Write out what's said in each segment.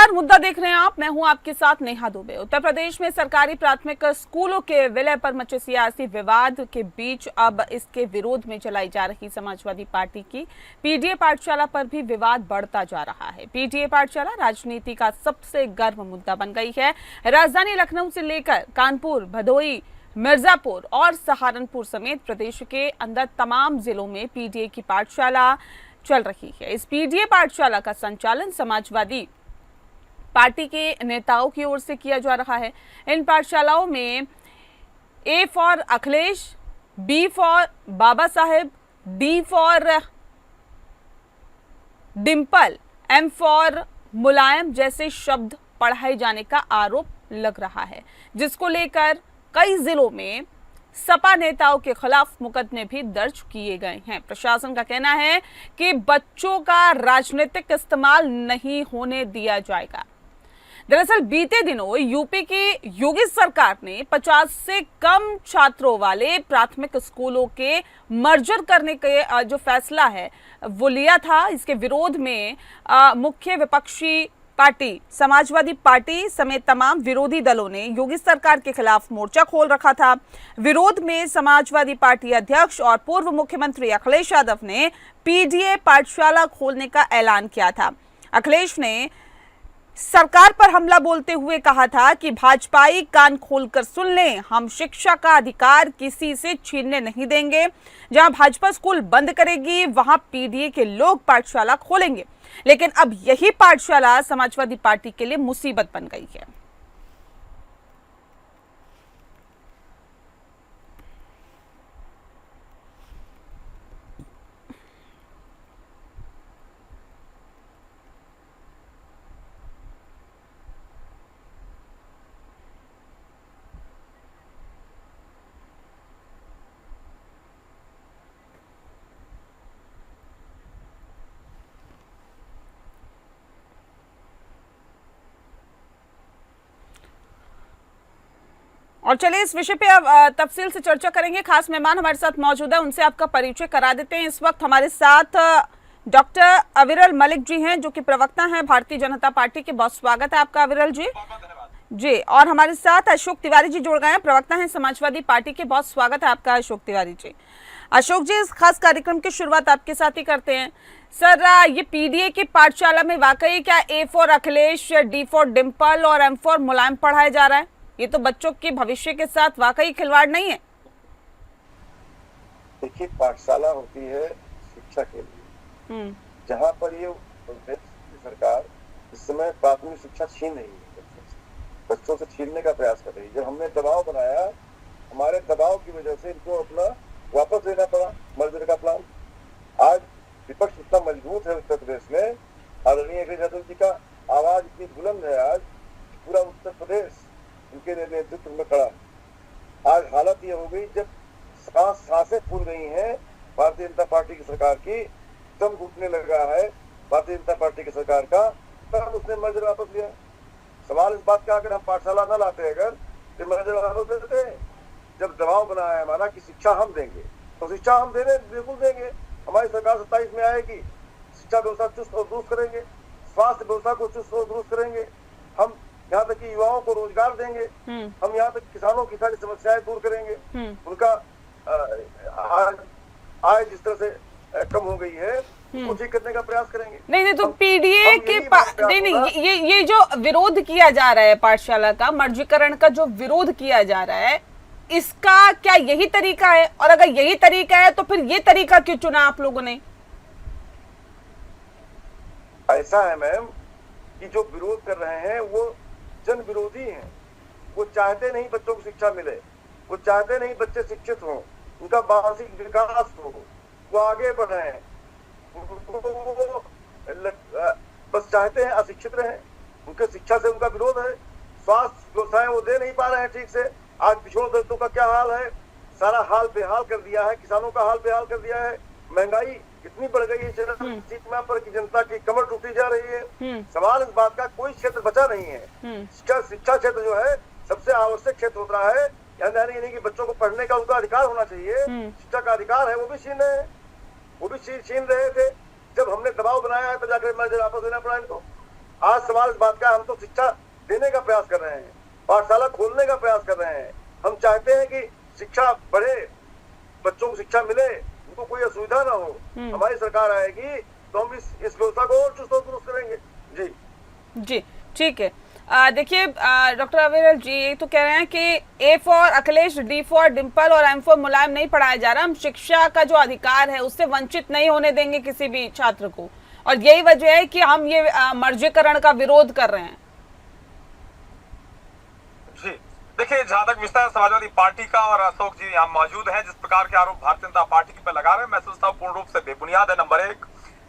नमस्कार, मुद्दा देख रहे हैं आप। मैं हूं आपके साथ नेहा दुबे। उत्तर प्रदेश में सरकारी प्राथमिक स्कूलों के विलय पर मचे सियासी विवाद के बीच अब इसके विरोध में चलाई जा रही समाजवादी पार्टी की पीडीए पाठशाला पर भी विवाद बढ़ता जा रहा है। पीडीए पाठशाला राजनीति का सबसे गर्म मुद्दा बन गई है। राजधानी लखनऊ से लेकर कानपुर, भदोही, मिर्जापुर और सहारनपुर समेत प्रदेश के अंदर तमाम जिलों में पीडीए की पाठशाला चल रही है। इस पीडीए पाठशाला का संचालन समाजवादी पार्टी के नेताओं की ओर से किया जा रहा है। इन पाठशालाओं में A for Akhilesh, B for Baba Saheb, D for Dimple, M for Mulayam जैसे शब्द पढ़ाए जाने का आरोप लग रहा है, जिसको लेकर कई जिलों में सपा नेताओं के खिलाफ मुकदमे भी दर्ज किए गए हैं। प्रशासन का कहना है कि बच्चों का राजनीतिक इस्तेमाल नहीं होने दिया जाएगा। दरअसल बीते दिनों यूपी की योगी सरकार ने 50 से कम छात्रों वाले प्राथमिक स्कूलों के मर्जर करने का जो फैसला है वो लिया था। इसके विरोध में मुख्य विपक्षी पार्टी समाजवादी पार्टी समेत तमाम विरोधी दलों ने योगी सरकार के खिलाफ मोर्चा खोल रखा था। विरोध में समाजवादी पार्टी अध्यक्ष और पूर्व मुख्यमंत्री अखिलेश यादव ने पीडीए पाठशाला खोलने का ऐलान किया था। अखिलेश ने सरकार पर हमला बोलते हुए कहा था कि भाजपाई कान खोलकर सुन लें, हम शिक्षा का अधिकार किसी से छीनने नहीं देंगे। जहां भाजपा स्कूल बंद करेगी वहां पीडीए के लोग पाठशाला खोलेंगे। लेकिन अब यही पाठशाला समाजवादी पार्टी के लिए मुसीबत बन गई है। और चलिए इस विषय पे अब तफसील से चर्चा करेंगे। खास मेहमान हमारे साथ मौजूद है, उनसे आपका परिचय करा देते हैं। इस वक्त हमारे साथ डॉक्टर अविरल मलिक जी हैं, जो कि प्रवक्ता हैं भारतीय जनता पार्टी के। बहुत स्वागत है आपका अविरल जी। जी, और हमारे साथ अशोक तिवारी जी जुड़ गए हैं, प्रवक्ता हैं समाजवादी पार्टी के। बहुत स्वागत है आपका अशोक तिवारी जी। अशोक जी, इस खास कार्यक्रम की शुरुआत आपके साथ ही करते हैं। सर, ये पीडीए की पाठशाला में वाकई क्या ए for Akhilesh, D for Dimple और एम फॉर मुलायम पढ़ाया जा रहा है? ये तो बच्चों के भविष्य के साथ वाकई खिलवाड़ नहीं है। देखिए, पाठशाला होती है शिक्षा के लिए, जहाँ पर ये सरकार इस समय प्राथमिक शिक्षा छीन रही है, बच्चों से छीनने का प्रयास कर रही है। जब हमने दबाव बनाया, हमारे दबाव की वजह से इनको अपना वापस लेना पड़ा मर्जर का प्लान। आज विपक्ष इतना मजबूत है उत्तर प्रदेश में, आदरणीय अखिलेश यादव जी का आवाज इतनी बुलंद है, आज पूरा उत्तर प्रदेश उनके नेतृत्व में खड़ा। आज हालत ये हो गई, जब सांसें फूल गई हैं भारतीय जनता पार्टी की सरकार की, दम घुटने लगा है भारतीय जनता पार्टी की सरकार का, तब उसने मर्जर वापस लिया। सवाल इस बात का, अगर हम पाठशाला न लाते, अगर तो मर्जर वापस देते। जब दबाव बना है हमारा कि शिक्षा हम देंगे, तो शिक्षा हम दे रहे, बिल्कुल देंगे। हमारी सरकार 27 में आएगी, शिक्षा व्यवस्था चुस्त और दुरुस्त करेंगे, स्वास्थ्य व्यवस्था को चुस्त और दुरुस्त करेंगे, हम यहाँ तक कि युवाओं को रोजगार देंगे, हम यहाँ तक किसानों की सारी समस्याएं दूर करेंगे, उनका आय जिस तरह से कम हो गई है उसको ठीक करने का प्रयास करेंगे। नहीं, तो पीडीए के नहीं, ये जो विरोध किया जा रहा है पाठशाला का, मर्जीकरण का जो विरोध किया जा रहा है, इसका क्या यही तरीका है? और अगर यही तरीका है तो फिर ये तरीका क्यों चुना आप लोगों ने? ऐसा है मैम कि जो विरोध कर रहे हैं वो जन विरोधी हैं। वो चाहते नहीं बच्चों को शिक्षा मिले, वो चाहते नहीं बच्चे शिक्षित हों, उनका मानसिक विकास हो, वो आगे बढ़े, बस चाहते हैं अशिक्षित रहे। उनके शिक्षा से उनका विरोध है। स्वास्थ्य व्यवस्थाएं वो दे नहीं पा रहे हैं ठीक से। आज पिछड़ों दलितों का क्या हाल है, सारा हाल बेहाल कर दिया है, किसानों का हाल बेहाल कर दिया है। महंगाई इतनी बढ़ गई है सीमा पर कि जनता की कमर टूटी जा रही है। सवाल इस बात का, कोई क्षेत्र बचा नहीं है। शिक्षा क्षेत्र जो है सबसे आवश्यक क्षेत्र होता है। यानी नहीं कि बच्चों को पढ़ने का उनका अधिकार होना चाहिए, शिक्षा का अधिकार है, वो भी छीन रहे हैं, वो भी छीन रहे थे। जब हमने दबाव बनाया है तो जाकर मर्जर वापस लेना पड़ा इनको। आज सवाल इस बात का, हम तो शिक्षा देने का प्रयास कर रहे हैं, पाठशाला खोलने का प्रयास कर रहे हैं। हम चाहते हैं कि शिक्षा बढ़े, बच्चों को शिक्षा मिले, उनको कोई असुविधा ना हो। हमारी सरकार आएगी तो हम इस व्यवस्था को और चुस्त और दुरुस्त करेंगे। जी जी, ठीक है। देखिए डॉक्टर अविरल जी ये तो कह रहे हैं कि ए for Akhilesh, D for Dimple और एम फॉर मुलायम नहीं पढ़ाया जा रहा। हम शिक्षा का जो अधिकार है उससे वंचित नहीं होने देंगे किसी भी छात्र को, और यही वजह है कि हम ये मर्जीकरण का विरोध कर रहे हैं। जी देखिए, जहां तक विषय है समाजवादी पार्टी का, और अशोक जी यहाँ मौजूद हैं, जिस प्रकार के आरोप भारतीय जनता पार्टी पे लगा रहे हैं, मैं सोचता हूँ पूर्ण रूप से बेबुनियाद है, नंबर एक।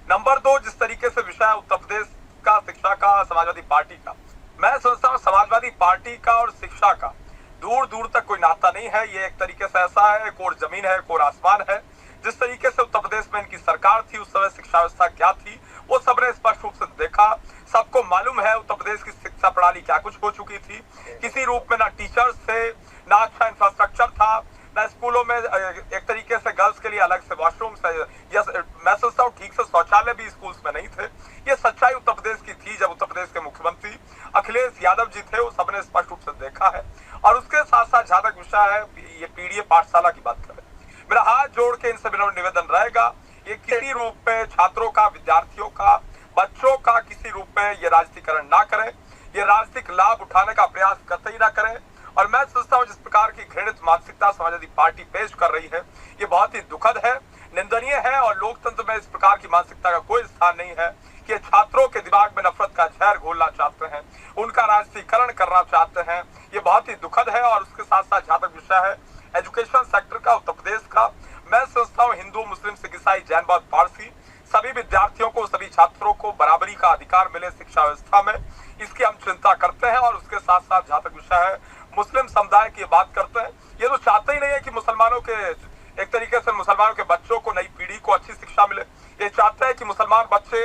नंबर दो, जिस तरीके से विषय उत्तर प्रदेश का शिक्षा का, समाजवादी पार्टी का, मैं सोचता हूँ समाजवादी पार्टी का और शिक्षा का दूर दूर तक कोई नाता नहीं है। ये एक तरीके से ऐसा है, एक और जमीन है, एक और आसमान है। जिस तरीके से उत्तर प्रदेश में इनकी सरकार थी, उस समय शिक्षा व्यवस्था क्या थी वो सबने स्पष्ट रूप से देखा। सबको मालूम है उत्तर प्रदेश की शिक्षा प्रणाली क्या कुछ हो चुकी थी। किसी रूप में ना टीचर्स थे, ना अच्छा इंफ्रास्ट्रक्चर था, ना स्कूलों में एक तरीके से गर्ल्स के लिए अलग से वॉशरूम से, या मैं सोचता हूँ ठीक से शौचालय भी स्कूल्स में नहीं थे। ये सच्चाई उत्तर प्रदेश की थी जब उत्तर प्रदेश के मुख्यमंत्री अखिलेश यादव जी थे, वो सबने स्पष्ट रूप से देखा है। और उसके साथ साथ जहां तक विषय है ये पीडीए पाठशाला की बात करें, मेरा हाथ जोड़ के इनसे निवेदन रहेगा, ये किसी रूप में छात्रों का, विद्यार्थियों का, बच्चों का किसी रूप में ये राजनीतिकरण ना करें, ये राजनीतिक लाभ उठाने का प्रयास कतई ना करें। और मैं सोचता हूँ जिस प्रकार की घृणित मानसिकता समाजवादी पार्टी पेश कर रही है, ये बहुत ही दुखद है, निंदनीय है, और लोकतंत्र में इस प्रकार की मानसिकता का कोई स्थान नहीं है कि छात्रों के दिमाग में नफरत का जहर घोलना चाहते हैं, उनका राजनीतिकरण करना चाहते हैं। ये बहुत ही दुखद है। और उसके साथ साथ जहां तक विषय है एजुकेशन सेक्टर का, उत्तर प्रदेश का, मैं सोचता हूँ हिंदू, मुस्लिम, सिख, ईसाई, जैन, बौद्ध, पारसी सभी विद्यार्थियों को, सभी छात्रों को बराबरी का अधिकार मिले शिक्षा व्यवस्था में, इसकी हम चिंता करते हैं। और उसके साथ साथ जहां तक विषय है मुस्लिम समुदाय की बात करते हैं, ये तो चाहते ही नहीं है कि मुसलमानों के, एक तरीके से मुसलमानों के बच्चों को, नई पीढ़ी को अच्छी शिक्षा मिले। ये चाहते हैं कि मुसलमान बच्चे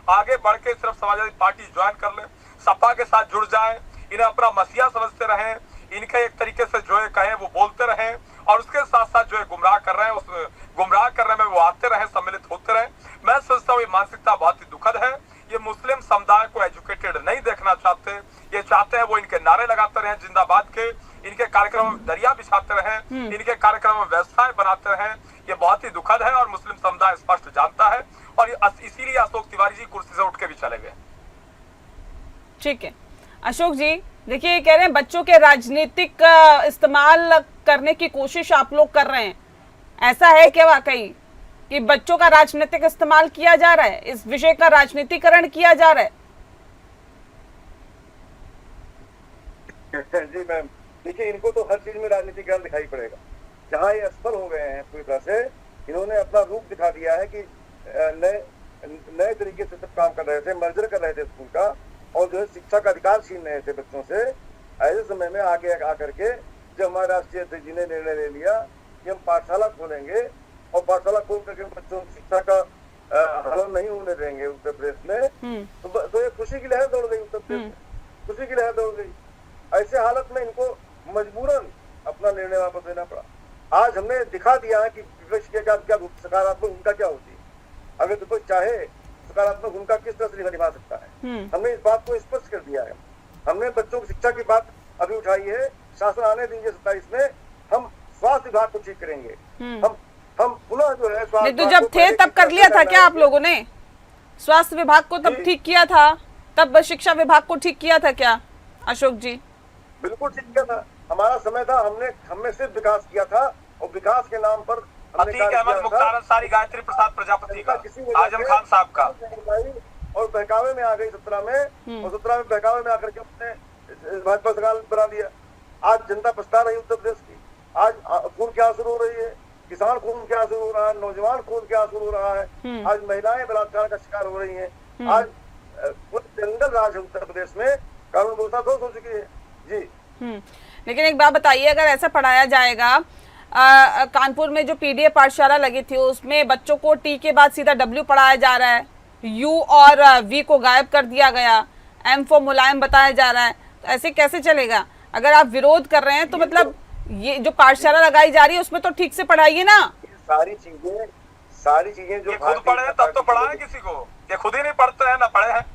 आगे बढ़ के सिर्फ समाजवादी पार्टी ज्वाइन कर ले, सपा के साथ जुड़ जाए, इन्हें अपना मसीहा समझते रहें, इनके एक तरीके से जो है कहें वो बोलते रहें, और उसके साथ साथ जो है गुमराह कर रहे हैं, उस गुमराह करने में वो आते रहें, सम्मिलित होते रहें। मैं सोचता हूँ ये मानसिकता बहुत ही दुखद है। ये मुस्लिम समुदाय को एजुकेटेड नहीं देखना चाहते, ये चाहते हैं वो इनके नारे लगाते रहें जिंदाबाद के, इनके कार्यक्रम में दरिया बिछाते रहें, इनके कार्यक्रम में व्यवसाय बनाते रहें। ये बहुत ही दुखद है और मुस्लिम समुदाय स्पष्ट जानता है, और इसीलिए अशोक तिवारी जी कुर्सी से उठ के भी चले गए। ठीक है अशोक जी, देखिए ये कह रहे हैं बच्चों के राजनीतिक इस्तेमाल करने की कोशिश आप लोग कर रहे हैं, ऐसा है क्या वाकई कि बच्चों का राजनीतिक इस्तेमाल किया जा रहा है, इस विषय का राजनीतिकरण किया जा रहा है? जी मैम, देखिए इनको तो हर चीज में राजनीतिकरण दिखाई पड़ेगा। जहाँ ये असफल हो गए हैं पूरी तरह से, इन्होंने अपना रूप दिखा दिया है कि नए तरीके से सब काम कर रहे थे, मर्जर कर रहे थे स्कूल का, और जो है शिक्षा का अधिकार छीन रहे थे बच्चों से। ऐसे समय में आगे आकर के जब हमारे राष्ट्रीय अध्यक्ष जी ने निर्णय ले लिया कि हम पाठशाला खोलेंगे, और पाठशाला खोल करके बच्चों की शिक्षा का हनन नहीं होने देंगे उत्तर प्रदेश में, तो ये खुशी की लहर दौड़ गई उत्तर प्रदेश में, खुशी की लहर दौड़ गई। ऐसे हालत में इनको मजबूरन अपना निर्णय वापस लेना पड़ा। आज हमने दिखा दिया है कि विपक्ष के क्या सकारात्मक भूमिका क्या होती है, अगर विपक्ष चाहे सकारात्मक भूमिका किस तरह से निभा सकता है। हमने इस बात को स्पष्ट कर दिया है। हमने बच्चों की शिक्षा की बात अभी उठाई है, शासन आने दीजिए 27 में, हम स्वास्थ्य विभाग को ठीक करेंगे। हम पुनः जो है नहीं तो जब थे तब कर लिया था क्या आप लोगों ने? स्वास्थ्य विभाग को तब ठीक किया था, तब शिक्षा विभाग को ठीक किया था क्या अशोक जी? बिल्कुल ठीक किया था, हमारा समय था, हमने सिर्फ विकास किया था, और विकास के नाम पर मुख्तार अंसारी, गायत्री प्रसाद प्रजापति का, आजम खान साहब का, और बहकावे में आ गई 17 में, और 17 में बहकावे में आकर के अपने भाजपा सरकार बना दिया। आज जनता पछता रही उत्तर प्रदेश की, आज खून क्या शुरू हो रही है, किसान खून क्या शुरू हो रहा है, नौजवान खून क्या शुरू हो रहा है, आज महिलाएं बलात्कार का शिकार हो रही हैं, आज जंगल राज है उत्तर प्रदेश में, कानून व्यवस्था ध्वस्त हो चुकी है। जी लेकिन एक बात बताइए, अगर ऐसा पढ़ाया जाएगा, कानपुर में जो पीडीए पाठशाला लगी थी उसमें बच्चों को टी के बाद सीधा डब्ल्यू पढ़ाया जा रहा है, यू और वी को गायब कर दिया गया, एम फॉर मुलायम बताया जा रहा है, तो ऐसे कैसे चलेगा? अगर आप विरोध कर रहे हैं तो मतलब ये जो पाठशाला लगाई जा रही है उसमें तो ठीक से पढ़ाइए ना। सारी चीजें जो खुद पढ़े तब तो पढ़ाए किसी को, ये खुद ही नहीं पढ़ते हैं ना पढ़े हैं।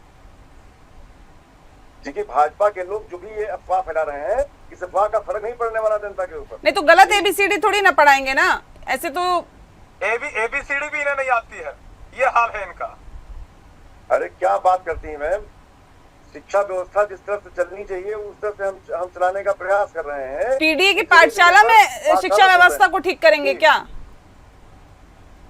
देखिए भाजपा के लोग जो भी ये अफवाह फैला रहे हैं, इस अफवाह का फर्क नहीं पड़ने वाला जनता के ऊपर। नहीं तो गलत ABCD थोड़ी ना पढ़ाएंगे ना, ऐसे तो ABCD भी इन्हें नहीं आती है, ये हाल है इनका। अरे क्या बात करती है मैम, शिक्षा व्यवस्था जिस तरह से चलनी चाहिए उस तरह से हम चलाने का प्रयास कर रहे हैं। PDA की पाठशाला में शिक्षा व्यवस्था को ठीक करेंगे क्या?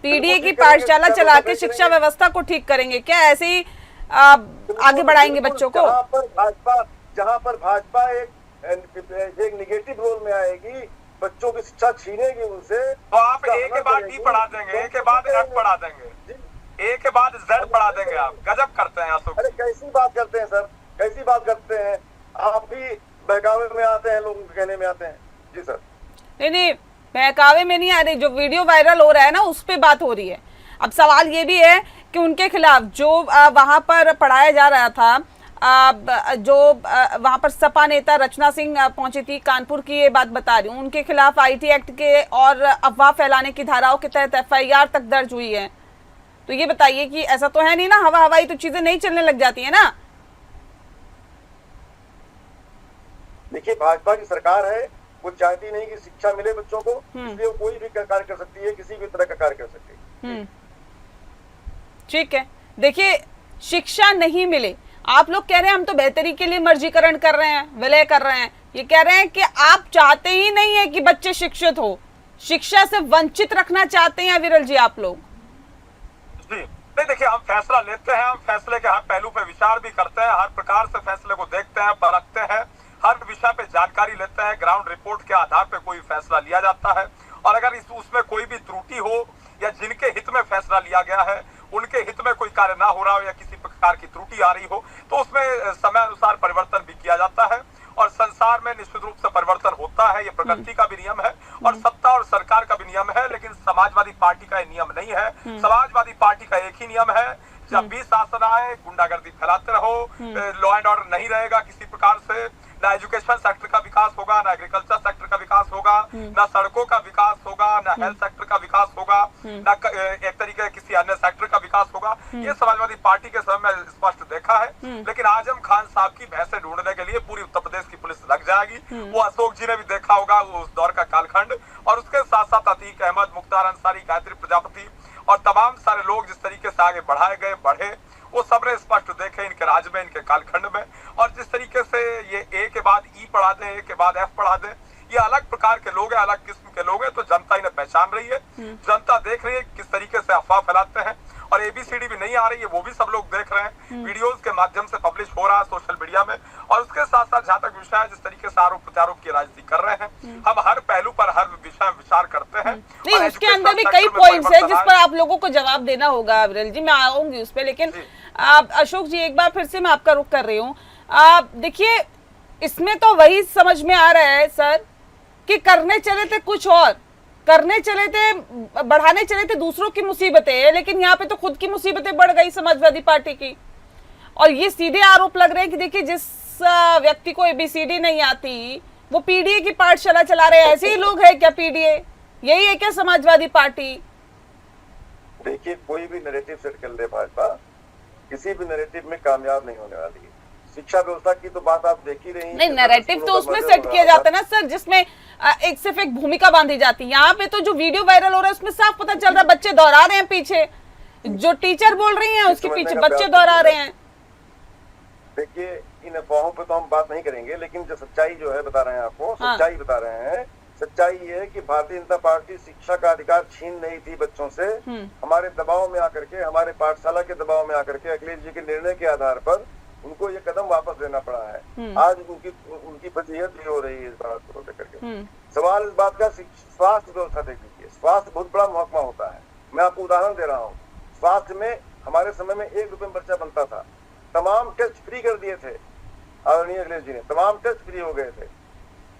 PDA की पाठशाला चला के शिक्षा व्यवस्था को ठीक करेंगे क्या? ऐसे ही आगे बढ़ाएंगे बच्चों को? जहाँ पर भाजपा एक निगेटिव रोल में आएगी, बच्चों की शिक्षा छीनेगी उनसे, तो आप ए के बाद डी पढ़ा देंगे, ए के बाद F पढ़ा देंगे, ए के बाद Z पढ़ा देंगे। आप गजब करते हैं अशोक। अरे कैसी बात करते हैं सर, कैसी बात करते हैं आप भी, बहकावे में आते हैं, लोगों के कहने में आते हैं। जी सर। नहीं बहकावे में नहीं आ रही, जो वीडियो वायरल हो रहा है ना उस पे बात हो रही है। अब सवाल ये भी है कि उनके खिलाफ जो वहां पर पढ़ाया जा रहा था, जो वहां पर सपा नेता रचना सिंह पहुंची थी, कानपुर की ये बात बता रही हूँ, उनके खिलाफ IT एक्ट के और अफवाह फैलाने की धाराओं के तहत FIR तक दर्ज हुई है। तो ये बताइए कि ऐसा तो है नहीं ना, हवाई तो चीजें नहीं चलने लग जाती है ना। देखिए भाजपा की सरकार है, वो चाहती नहीं कि शिक्षा मिले बच्चों को, इसलिए वो कोई भी कार्य कर सकती है, किसी भी तरह का कार्य कर सकती है। ठीक है, देखिए शिक्षा नहीं मिले, आप लोग कह रहे हैं हम तो बेहतरी के लिए मर्जीकरण कर रहे हैं, विलय कर रहे हैं, ये कह रहे हैं कि आप चाहते ही नहीं है कि बच्चे शिक्षित हो, शिक्षा से वंचित रखना चाहते हैं विरल जी आप लोग। जी नहीं, देखिए हम फैसला लेते हैं, हम फैसले के हर पहलू पे विचार भी करते हैं, हर प्रकार से फैसले को देखते हैं, परखते हैं, हर विषय पे जानकारी लेते हैं, ग्राउंड रिपोर्ट के आधार पे कोई फैसला लिया जाता है। और अगर उसमें कोई भी त्रुटि हो या जिनके हित में फैसला लिया गया है उनके हित में कोई कार्य ना हो रहा हो या किसी प्रकार की त्रुटि आ रही हो, तो उसमें समय अनुसार परिवर्तन भी किया जाता है। और संसार में निश्चित रूप से परिवर्तन होता है, ये प्रकृति का भी नियम है और सत्ता और सरकार का भी नियम है, लेकिन समाजवादी पार्टी का ये नियम नहीं है। समाजवादी पार्टी का एक ही नियम है, जब भी शासन आए गुंडागर्दी फैलाते रहो, लॉ एंड ऑर्डर नहीं रहेगा किसी प्रकार से, ना एजुकेशन सेक्टर का विकास होगा, ना एग्रीकल्चर सेक्टर का विकास होगा, ना सड़कों का विकास होगा, ना हेल्थ सेक्टर का विकास होगा, ना एक तरीके किसी अन्य सेक्टर का विकास होगा। ये समाजवादी पार्टी के समय में स्पष्ट देखा है। लेकिन आजम खान साहब की भैंसे ढूंढने के लिए पूरी उत्तर प्रदेश की पुलिस लग जाएगी। वो अशोक जी ने भी देखा होगा उस दौर का कालखंड, और उसके साथ साथ अतीक अहमद, मुख्तार अंसारी, गायत्री प्रजापति और तमाम सारे लोग जिस तरीके से आगे बढ़ाए गए, बढ़े, वो सबने स्पष्ट देखे इनके राज में, इनके कालखंड में। और जिस तरीके से ये ए के बाद ई पढ़ा दे, ए के बाद F पढ़ा दे, ये अलग प्रकार के लोग हैं, अलग किस्म के लोग हैं, तो जनता इन्हें पहचान रही है, जनता देख रही है किस तरीके से अफवाह फैलाते हैं। और ABCD भी नहीं आ रही है, वो भी सब लोग देख रहे हैं, वीडियोस के माध्यम से पब्लिश हो रहा है सोशल मीडिया में। और उसके साथ साथ जहाँ तक विषय जिस तरीके से आरोप प्रत्यारोप की राजनीति कर रहे हैं, हम हर पहलू पर हर विषय में विचार करते हैं। नहीं, उसके अंदर भी कई पॉइंट्स है जिस पर आप लोगों को जवाब देना होगा विरल जी, मैं आऊंगी उस पर। लेकिन अशोक जी एक बार फिर से मैं आपका रुख कर रही हूँ। देखिए इसमें तो वही समझ में आ रहा है सर कि करने चले थे कुछ और, करने चले थे, बढ़ाने चले थे दूसरों की मुसीबतें, लेकिन यहाँ पे तो खुद की मुसीबतें बढ़ गई समाजवादी पार्टी की। और ये सीधे आरोप लग रहे हैं कि देखिए जिस व्यक्ति को ABCD नहीं आती वो PDA की पाठशाला चला रहे हैं। ऐसे ही लोग हैं क्या PDA? यही है क्या समाजवादी पार्टी? देखिए कोई भी नैरेटिव सेट कर ले भाजपा, किसी भी नैरेटिव में कामयाब नहीं होने वाली है। शिक्षा व्यवस्था की तो बात आप देख ही रही। नहीं, नैरेटिव तो उसमें सेट किया जाता है ना सर, जिसमें एक सिर्फ एक भूमिका बांधी जाती है। यहाँ पे तो जो वीडियो वायरल हो रहा है उसमें साफ पता चल रहा है बच्चे दोहरा रहे हैं पीछे, जो टीचर बोल रही हैं उसके पीछे बच्चे दोहरा रहे हैं। देखिए इन अफवाहों पे तो हम बात नहीं करेंगे, लेकिन जो सच्चाई जो है बता रहे हैं आपको, सच्चाई बता रहे हैं। सच्चाई ये है कि भारतीय जनता पार्टी शिक्षा का अधिकार छीन नहीं थी बच्चों से, हमारे दबाव में आकर के, हमारे पाठशाला के दबाव में आकर के, अखिलेश जी के निर्णय के आधार पर उनको ये कदम वापस लेना पड़ा है। आज उनकी फजीहत भी हो रही है इस बात को लेकर के। सवाल इस बात का स्वास्थ्य व्यवस्था देख लीजिए, स्वास्थ्य बहुत बड़ा महकमा होता है। मैं आपको उदाहरण दे रहा हूँ, स्वास्थ्य में हमारे समय में 1 रुपए में पर्चा बनता था, तमाम टेस्ट फ्री कर दिए थे आदरणीय अखिलेश जी ने, तमाम टेस्ट फ्री हो गए थे।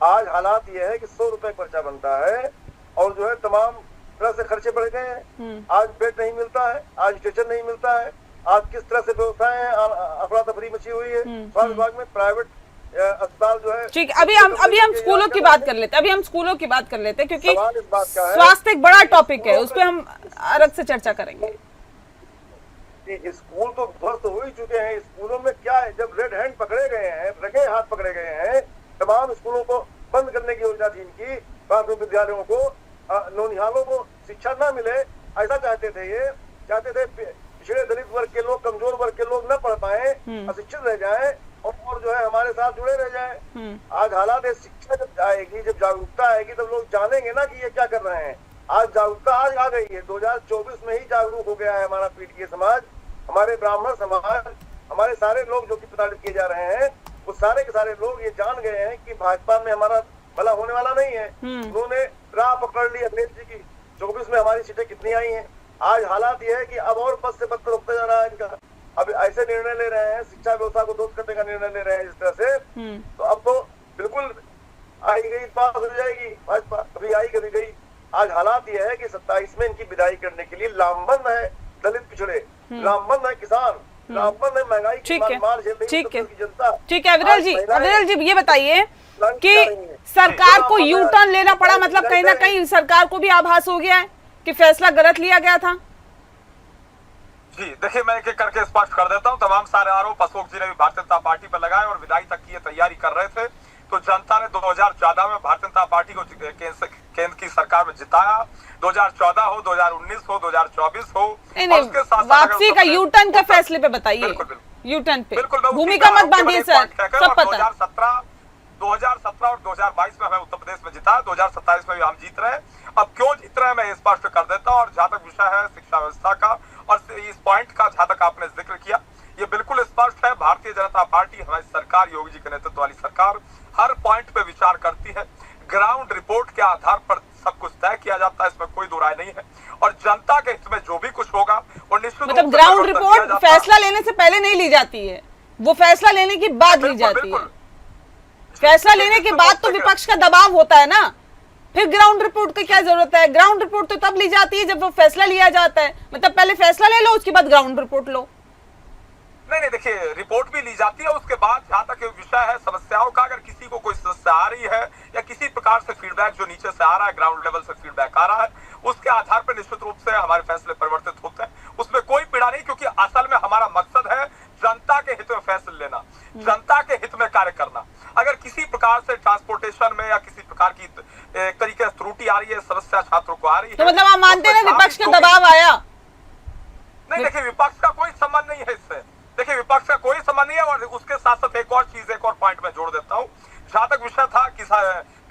आज हालात ये है कि 100 रुपए पर्चा बनता है और जो है तमाम तरह से खर्चे बढ़ गए हैं। आज बेड नहीं मिलता है, आज स्टेशन नहीं मिलता है, आज किस तरह से व्यवस्थाएं अफरा तफरी मची हुई है। स्वास्थ्य विभाग में प्राइवेट अस्पताल जो है। ठीक, अभी हम स्कूलों की बात कर लेते हैं, क्योंकि सवाल इस बात का है, स्वास्थ्य एक बड़ा टॉपिक है, उस पर हम अलग से चर्चा करेंगे। कि स्कूल तो ध्वस्त हो ही चुके हैं। स्कूलों में क्या है, जब रेड हैंड पकड़े गए हैं, रगे हाथ पकड़े गए हैं, तमाम स्कूलों को बंद करने की योजना थी इनकी, प्राथमिक विद्यालयों को, नौनिहालों को शिक्षा न मिले, ऐसा चाहते थे। ये चाहते थे पिछड़े दलित वर्ग के लोग, कमजोर वर्ग के लोग न पढ़ पाए, अशिक्षित रह जाए और जो है हमारे साथ जुड़े रह जाए। आज हालात है, शिक्षा जब आएगी, जब जागरूकता आएगी, तब लोग जानेंगे ना कि ये क्या कर रहे हैं। आज जागरूकता आज आ गई है, 2024 में ही जागरूक हो गया है हमारा पीढ़ी समाज, हमारे ब्राह्मण समाज, हमारे सारे लोग जो कि प्रताड़ित किए जा रहे हैं, वो सारे के सारे लोग ये जान गए हैं कि भाजपा में हमारा भला होने वाला नहीं है। उन्होंने राह पकड़ ली अखिलेश जी की। 24 में हमारी सीटें कितनी आई हैं। आज हालात ये है कि अब और पद से बदतर होता जा रहा है इनका। अब ऐसे निर्णय ले रहे हैं, शिक्षा व्यवस्था को ध्वस्त करने का निर्णय ले रहे हैं इस तरह से, तो अब तो बिल्कुल आई गई पास हो जाएगी भाजपा, कभी आई कभी गई। आज हालात ये है कि 27 में इनकी विदाई करने के लिए लामबंद है दलित पिछड़े, लामबंद है किसान, लामबंद है महंगाई की मार झेल रही जनता। ठीक है अविरल जी ये बताइए कि सरकार को यू टर्न लेना पड़ा, मतलब कहीं ना कहीं सरकार को भी आभास हो गया है कि फैसला गलत लिया गया था। जी देखिए, मैं एक एक करके स्पष्ट कर देता हूँ। तमाम सारे आरोप अशोक जी ने भी भारतीय जनता पार्टी पर लगाए और विदाई तक की तैयारी कर रहे थे। तो जनता ने 2014 में भारतीय जनता पार्टी को केंद्र की सरकार में जिताया। 2014 हो, 2019 हो, 2024 हो, उसके साथ वापसी का यू टर्न का फैसले पे बताइए। यू टर्न पे भूमिका मत बांधिए सर, सब पता है। 2017 और 2022 में हमें उत्तर प्रदेश में जिता, 2027 में भी हम जीत रहे हैं। अब क्यों जीत रहे हैं मैं स्पष्ट कर देता हूँ। और जहां तक विषय है शिक्षा व्यवस्था का और इस पॉइंट का जहां तक आपने जिक्र किया, ये बिल्कुल स्पष्ट है। भारतीय जनता पार्टी, हमारी सरकार, योगी जी के नेतृत्व वाली सरकार हर पॉइंट पे विचार करती है। ग्राउंड रिपोर्ट के आधार पर सब कुछ तय किया जाता है, इसमें कोई दो राय नहीं है। और जनता के हित में जो भी कुछ होगा वो निश्चित मतलब ग्राउंड रिपोर्ट फैसला लेने से पहले नहीं ली जाती है, वो फैसला लेने के बाद ली जाती है। फैसला लेने के बाद तो विपक्ष का दबाव होता है ना, फिर ग्राउंड रिपोर्ट की क्या जरूरत है। ग्राउंड रिपोर्ट तो तब ली जाती है जब वो फैसला लिया जाता है, मतलब पहले फैसला ले लो उसके बाद ग्राउंड रिपोर्ट लो। नहीं, देखिए रिपोर्ट भी ली जाती है, उसके बाद जहां तक विषय है समस्याओं का, अगर किसी को कोई समस्या आ रही है या किसी प्रकार से फीडबैक जो नीचे से आ रहा है, ग्राउंड लेवल से फीडबैक आ रहा है, उसके आधार पर निश्चित रूप से हमारे फैसले परिवर्तित होते हैं। उसमें कोई पीड़ा नहीं, क्योंकि असल में हमारा मकसद है जनता के हित में फैसले लेना, जनता के हित में कार्य करना। अगर किसी प्रकार से ट्रांसपोर्टेशन में या किसी प्रकार की एक तरीके से त्रुटि आ रही है, समस्या छात्रों को आ रही है, तो मतलब आप मानते हैं विपक्ष का दबाव आया? नहीं, देखिए विपक्ष का कोई संबंध नहीं है इससे। देखिए विपक्ष का कोई संबंध नहीं है। और उसके साथ साथ एक और चीज, एक और पॉइंट में जोड़ देता हूँ। जहां तक विषय था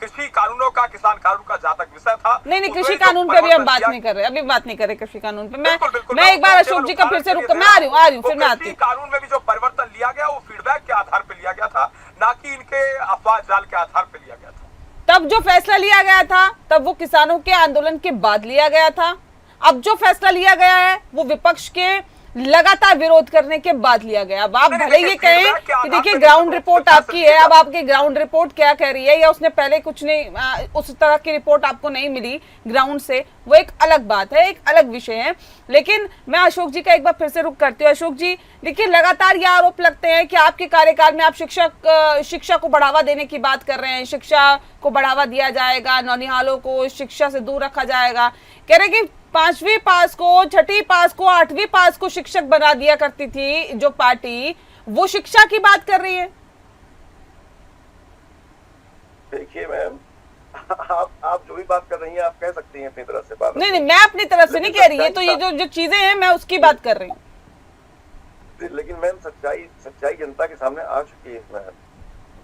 कृषि कानूनों का, किसान कानून का जहां तक विषय था, नहीं कृषि कानून पे अभी हम बात नहीं कर रहे, अभी बात नहीं कर रहे कृषि कानून पे। मैं एक बार अशोक जी का फिर से रुक, मैं आ रही हूँ फिर मैं आती हूँ। कानून में भी जो परिवर्तन लिया गया वो फीडबैक के आधार पर लिया गया था, ना कि इनके अफवाह जाल के आधार पर लिया गया था। तब जो फैसला लिया गया था तब वो किसानों के आंदोलन के बाद लिया गया था। अब जो फैसला लिया गया है वो विपक्ष के लगातार विरोध करने के बाद लिया गया। अब आप भले ये कहें कि देखिए ग्राउंड रिपोर्ट आपकी है, अब आपकी ग्राउंड रिपोर्ट क्या कह रही है, या उसने पहले कुछ नहीं, उस तरह की रिपोर्ट आपको नहीं मिली ग्राउंड से, वो एक अलग बात है, एक अलग विषय है। लेकिन मैं अशोक जी का एक बार फिर से रुख करती हूँ। अशोक जी देखिए, लगातार ये आरोप लगते हैं कि आपके कार्यकाल में आप शिक्षा को बढ़ावा देने की बात कर रहे हैं, शिक्षा को बढ़ावा दिया जाएगा, नौनिहालों को शिक्षा से दूर रखा जाएगा। कह रहे कि 5वीं पास को, 6ठी पास को, 8वीं पास को शिक्षक बना दिया करती थी जो पार्टी, वो शिक्षा की बात कर रही है। देखिए मैम, आप जो भी बात कर रही हैं आप कह सकती हैं अपनी तरफ से बात। नहीं मैं अपनी तरफ से नहीं कह रही है, तो ये जो चीजें हैं मैं उसकी बात कर रही हूँ। लेकिन मैम सच्चाई जनता के सामने आ चुकी है मैम।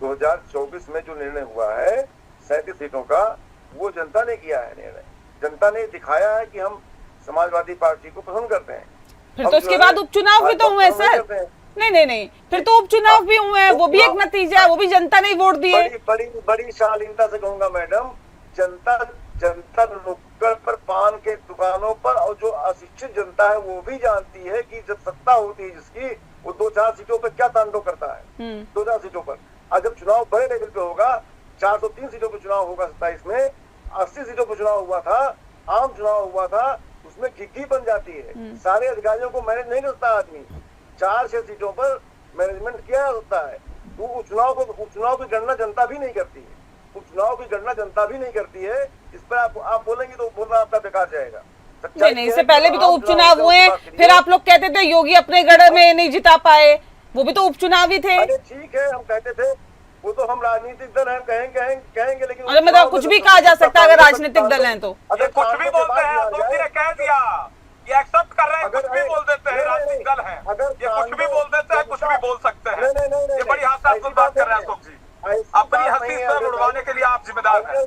2024 में जो निर्णय हुआ है 37 सीटों का, वो जनता ने किया है निर्णय। जनता ने दिखाया है कि हम समाजवादी पार्टी को पसंद करते हैं। फिर तो उसके बाद उपचुनाव भी तो हुए सर। नहीं फिर तो उपचुनाव भी हुए हैं, वो भी एक नतीजा है, वो भी जनता ने वोट दिए। बड़ी शालीनता से कहूंगा मैडम, जनता नुक्कड़ पर, पान के दुकानों पर, और जो अशिक्षित जनता है वो भी जानती है कि जब सत्ता होती है जिसकी, वो 2-4 सीटों पर क्या तांडव करता है। 2-4 सीटों पर, और जब चुनाव बड़े लेवल पे होगा, 403 सीटों पर चुनाव होगा 27 में, 80 सीटों पर चुनाव हुआ था, आम चुनाव हुआ था, उसमें घिघी बन जाती है। सारे अधिकारियों को मैनेज नहीं करता आदमी, 4-6 सीटों पर मैनेजमेंट किया होता है। वो उपचुनाव की गणना जनता भी नहीं करती है, उपचुनाव की गणना जनता भी नहीं करती है। इस पर आप बोलेंगे तो बोलना आपका बेकार जाएगा। नहीं नहीं, इससे पहले भी तो उपचुनाव हुए, फिर आप लोग कहते थे योगी अपने गढ़ में नहीं जिता पाए, वो भी तो उपचुनाव ही थे। अरे ठीक है, हम कहते थे वो तो हम राजनीतिक दल हैं, कहेंगे लेकिन और मतलब कुछ भी कहा जा सकता है अगर राजनीतिक दल हैं तो। ये कुछ भी बोलते हैं, अशोक जी ने कह दिया, ये एक्सेप्ट कर रहे हैं, कुछ भी बोल देते हैं, राजनीतिक दल है, ये कुछ भी बोल देते हैं, कुछ भी बोल सकते हैं। ये बड़ी हास्यास्पद बात कर रहे हैं अशोक जी, अपनी हंसी से उड़वाने के लिए आप जिम्मेदार हैं।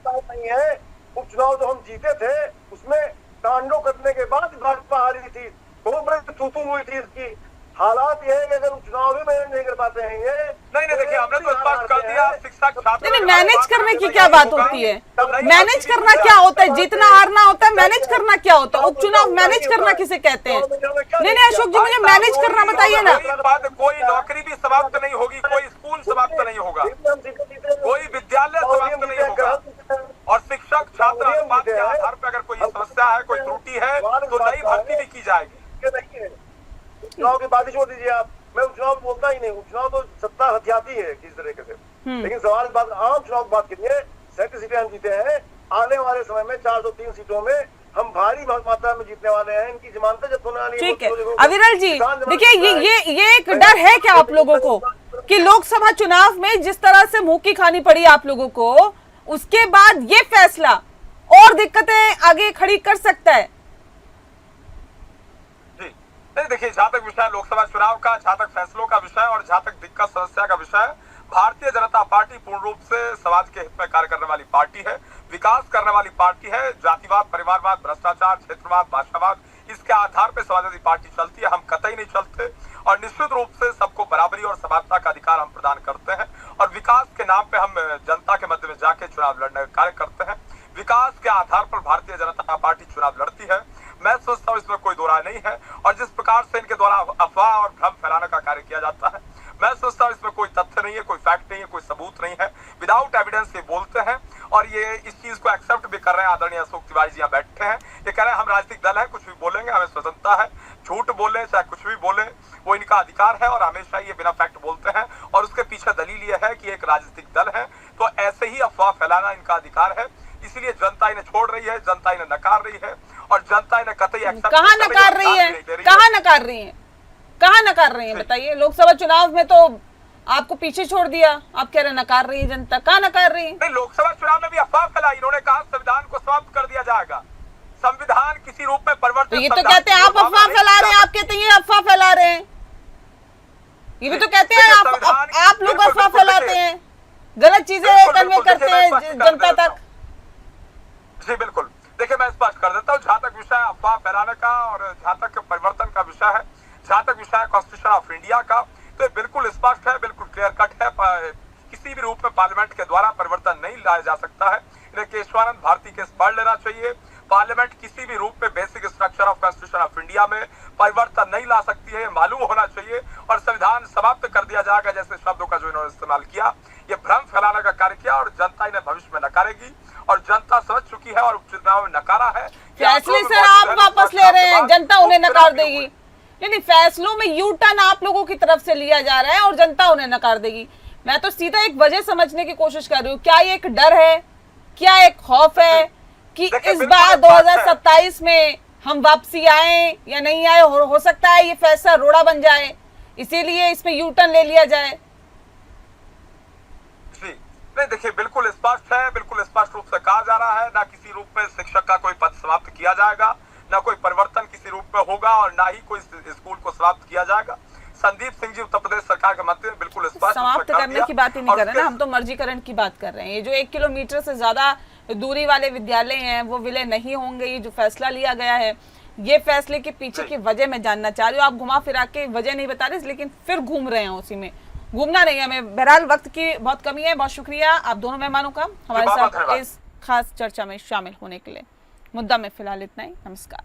नहीं है, उपचुनाव जो हम जीते थे उसमें तांडव करने के बाद भाजपा हारी थी, बहुत बड़ी तूतू हुई थी इसकी। हालात ये है कि अगर उपचुनाव भी मैनेज नहीं कर पाते हैं ये नहीं देखिए, हमने तो स्पष्ट कर दिया, शिक्षक छात्र नहीं, मैनेज करने की क्या बात होती है? मैनेज करना क्या होता है? जीतना हारना होता है, मैनेज करना क्या होता है? उपचुनाव मैनेज करना किसे कहते हैं? नहीं अशोक जी, मुझे मैनेज करना बताइए ना। कोई नौकरी भी समाप्त नहीं होगी, कोई स्कूल समाप्त नहीं होगा, कोई विद्यालय समाप्त नहीं होगा, और शिक्षक छात्र अनुपात के आधार पर अगर कोई समस्या है, कोई त्रुटि है, तो नई भर्ती भी की जाएगी। उपचुनाव की बात ही छोड़ दीजिए आप, मैं उपचुनाव बोलता ही नहीं, उपचुनाव तो सत्ता हथियाती है किस तरीके से। लेकिन सवाल इस बात, आम चुनाव की बात करिए, 37 सीटें हम जीते हैं, आने वाले समय में 403 सीटों में हम भारी मात्रा में जीतने वाले हैं, इनकी जमानतें जब होने वाली है। ठीक है अविरल जी, देखिए ये एक डर है क्या आप लोगों को कि लोकसभा चुनाव में जिस तरह से मुंह की खानी पड़ी आप लोगों को, उसके बाद ये फैसला और दिक्कतें आगे खड़ी कर सकता है? नहीं देखिए, जहां तक विषय लोकसभा चुनाव का, जहां तक फैसलों का विषय और जहां तक दिक्कत समस्या का विषय, भारतीय जनता पार्टी पूर्ण रूप से समाज के हित में कार्य करने वाली पार्टी है, विकास करने वाली पार्टी है। जातिवाद, परिवारवाद, भ्रष्टाचार, क्षेत्रवाद, भाषावाद, इसके आधार पर समाजवादी पार्टी चलती है, हम कतई नहीं चलते। और निश्चित रूप से सबको बराबरी और समानता का अधिकार हम प्रदान करते हैं, और विकास के नाम पे हम जनता के मध्य में जाके चुनाव लड़ने का कार्य करते हैं। विकास के आधार पर भारतीय जनता पार्टी चुनाव लड़ती है, मैं सोचता हूँ इसमें कोई दो राय नहीं है। और जिस प्रकार से इनके द्वारा अफवाह और भ्रम फैलाने का कार्य किया जाता है, मैं सोचता हूँ इसमें कोई तथ्य नहीं है, कोई फैक्ट नहीं है, कोई सबूत नहीं है, विदाउट एविडेंस ये बोलते हैं। और ये इस चीज को एक्सेप्ट भी कर रहे हैं। आदरणीय अशोक तिवारी जी यहाँ बैठे हैं, ये कह रहे हैं हम राजनीतिक दल है, कुछ भी बोलेंगे, हमें स्वतंत्रता है, झूठ बोले चाहे कुछ भी बोले वो इनका अधिकार है, और हमेशा ये बिना फैक्ट बोलते हैं। और उसके पीछे दलील ये है कि एक राजनीतिक दल है, तो ऐसे ही अफवाह फैलाना इनका अधिकार है। इसीलिए जनता इन्हें छोड़ रही है, जनता इन्हें नकार रही है, और जनता इन्हें कतई एक्सेप्ट कहाँ नकार रही है? कहाँ नकार रही है? कहाँ नकार रही है बताइए? लोकसभा चुनाव में तो आपको पीछे छोड़ दिया, आप कह रहे नकार रही है जनता, कहाँ नकार रही है? नहीं, लोकसभा चुनाव में भी अफवाह फैलाई, इन्होंने कहा संविधान को समाप्त कर दिया जाएगा, संविधान किसी रूप में परिवर्तित। तो ये तो कहते हैं आप अफवाह फैला रहे हैं, आप कहते हैं अफवाह फैला रहे हैं, ये भी तो कहते हैं आप लोग अफवाह फैलाते हैं, गलत चीजें कन्वे करते हैं जनता तक। जी बिल्कुल, देखिए मैं स्पष्ट कर देता हूँ, जहां तक विषय अफवाह फैलाने का और जहां तक परिवर्तन का विषय है, जहां तक विषय कॉन्स्टिट्यूशन ऑफ इंडिया का, तो ये बिल्कुल स्पष्ट है, बिल्कुल क्लियर कट है। किसी भी रूप में पार्लियामेंट के द्वारा परिवर्तन नहीं लाया जा सकता है। इन्हें केशवानंद भारती केस पढ़ लेना चाहिए। पार्लियामेंट किसी भी रूप में basic structure of constitution of India में परिवर्तन नहीं ला सकती है, मालूम होना चाहिए। और संविधान समाप्त कर दिया जाएगा जैसे शब्दों का जो इन्होंने इस्तेमाल किया, ये भ्रम फैलाने का कार्य किया, और जनता इन्हें भविष्य में नकारेगी, और जनता समझ चुकी है और उपचुनाव में नकारा है। फैसले सर आप वापस ले रहे हैं, जनता उन्हें नकार देगी? नहीं, फैसलों में यू टर्न आप लोगों की तरफ से लिया जा रहा है और जनता उन्हें नकार देगी। मैं तो सीधा एक वजह समझने की कोशिश कर रही हूँ, क्या ये एक डर है, क्या एक खौफ है कि इस बार 2027 में हम वापसी आए या नहीं आए? हो सकता है ये फैसला रोड़ा बन जाए, इसीलिए इसमें यू टर्न ले लिया जाए। नहीं देखिए, बिल्कुल स्पष्ट है, बिल्कुल स्पष्ट रूप से कहा जा रहा है, ना किसी रूप में शिक्षक का कोई पद समाप्त किया जाएगा, ना कोई परिवर्तन किसी रूप में होगा, और ना ही कोई स्कूल को समाप्त किया जाएगा। संदीप सिंह जी उत्तर प्रदेश सरकार के मंत्री बिल्कुल स्पष्ट समाप्त करने की बात ही नहीं कर रहे ना, हम तो मर्जीकरण की बात कर रहे हैं। ये जो 1 किलोमीटर से ज्यादा दूरी वाले विद्यालय हैं वो विलय नहीं होंगे, ये जो फैसला लिया गया है, ये फैसले के पीछे की वजह मैं जानना चाह रही हूँ। आप घुमा फिरा के वजह नहीं बता रहे, लेकिन फिर घूम रहे हैं उसी में। घूमना नहीं है हमें, बहरहाल वक्त की बहुत कमी है। बहुत शुक्रिया आप दोनों मेहमानों का हमारे साथ इस खास चर्चा में शामिल होने के लिए। मुद्दा में फिलहाल इतना ही, नमस्कार।